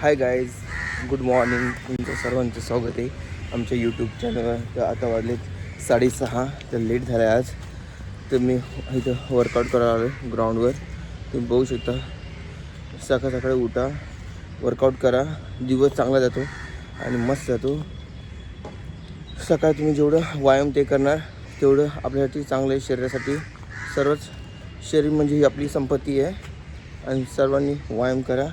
Hi guys, good morning. तुमचं सर्वांचं स्वागत आहे आमच्या यूट्यूब चॅनलवर. तर आता वाजलेत 6:30, तर लेट झालं आहे आज. तर मी इथं वर्कआउट करायला आलो आहे ग्राउंडवर. तुम्ही बघू शकता. सकाळ सकाळी उठा, वर्कआउट करा, दिवस चांगला जातो आणि मस्त जातो. सकाळी तुम्ही जेवढं व्यायाम ते करणार तेवढं आपल्यासाठी चांगलं आहे शरीरासाठी. सर्वच शरीर म्हणजे ही आपली संपत्ती आहे आणि सर्वांनी व्यायाम करा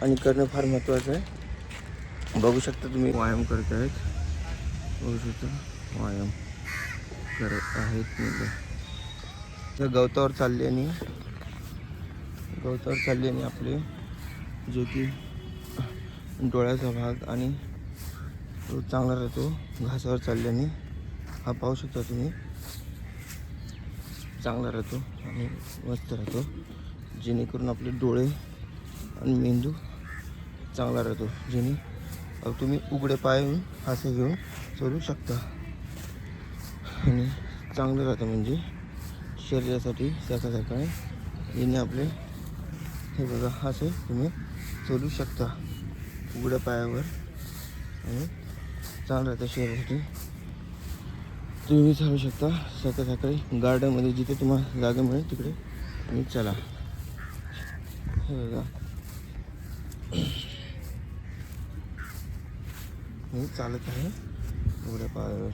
आणि करणं फार महत्त्वाचं आहे. बघू शकता तुम्ही व्यायाम करत आहेत. बघू शकता व्यायाम करत आहेत मुलं. तर गवतावर चालले आणि आपले जो की डोळ्याचा भाग आणि तो चांगला राहतो. घासावर चालल्याने हा पाहू शकता तुम्ही, चांगला राहतो आणि मस्त राहतो, जेणेकरून आपले डोळे आणि मेंदू चांगला राहतो. जेणे तुम्ही उघडे पाय हासे घेऊन चालू शकता आणि चांगलं राहतं म्हणजे शरीरासाठी. सकाळी याने आपले हे बघा हासे तुम्ही चालू शकता उघड्या पायावर आणि चांगलं राहतं शरीरासाठी. तुम्ही चालू शकता सकाळी गार्डनमध्ये, जिथे तुम्हाला जागा मिळेल तिकडे तुम्ही चला. हे बघा मी चालत आहे उघड्या पायावर,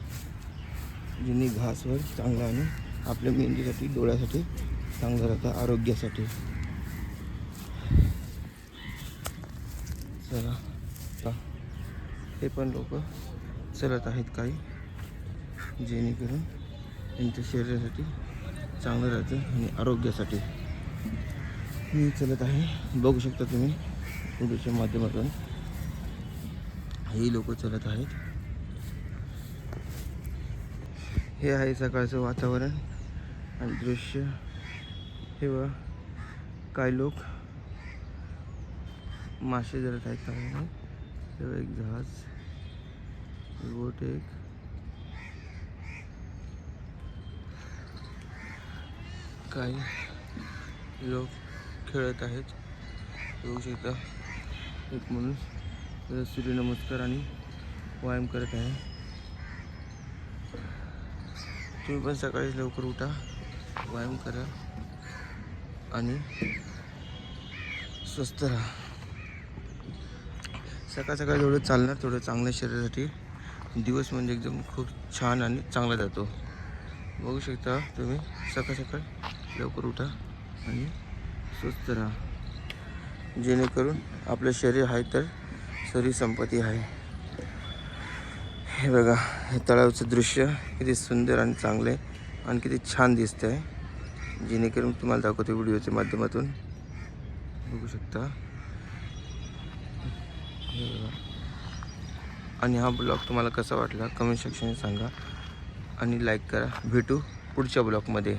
जिनी घासवर चांगला आणि आपल्या मेंदूसाठी डोळ्यासाठी चांगलं राहतं, आरोग्यासाठी. चला हे पण लोक चलत आहेत काही, जेणेकरून त्यांच्या शरीरासाठी चांगलं राहतं आणि आरोग्यासाठी. मी चलत आहे, बघू शकता तुम्ही व्हिडिओच्या माध्यमातून ही लोक चलत आहेत. हे आहे सकाळचं वातावरण आणि दृश्य. हे व काही लोक मासे धरत आहेत पाण्याने. तेव्हा एक जहाज, बोट, एक काही लोक खेळत आहेत. बघू शकता एक माणूस सूर्यनमस्कार आणि व्यायाम करत आहे. तुम्ही पण सकाळी लवकर उठा, व्यायाम करा आणि स्वस्थ राहा. सकाळी जेवढं चालणार तेवढं चांगलं शरीरासाठी. दिवस म्हणजे एकदम खूप छान आणि चांगला जातो. बघू शकता तुम्ही सकाळी लवकर उठा आणि स्वस्थ राहा, जेणेकरून आपलं शरीर आहे तर शरीर संपत्ती आहे. हे बघा, हे तळावचं दृश्य किती सुंदर आणि चांगलं आहे आणि किती छान दिसतं आहे, जेणेकरून तुम्हाला दाखवतो व्हिडिओच्या माध्यमातून. बघू शकता. आणि हा ब्लॉग तुम्हाला कसा वाटला कमेंट सेक्शनमध्ये सांगा आणि लाईक करा. भेटू पुढच्या ब्लॉगमध्ये.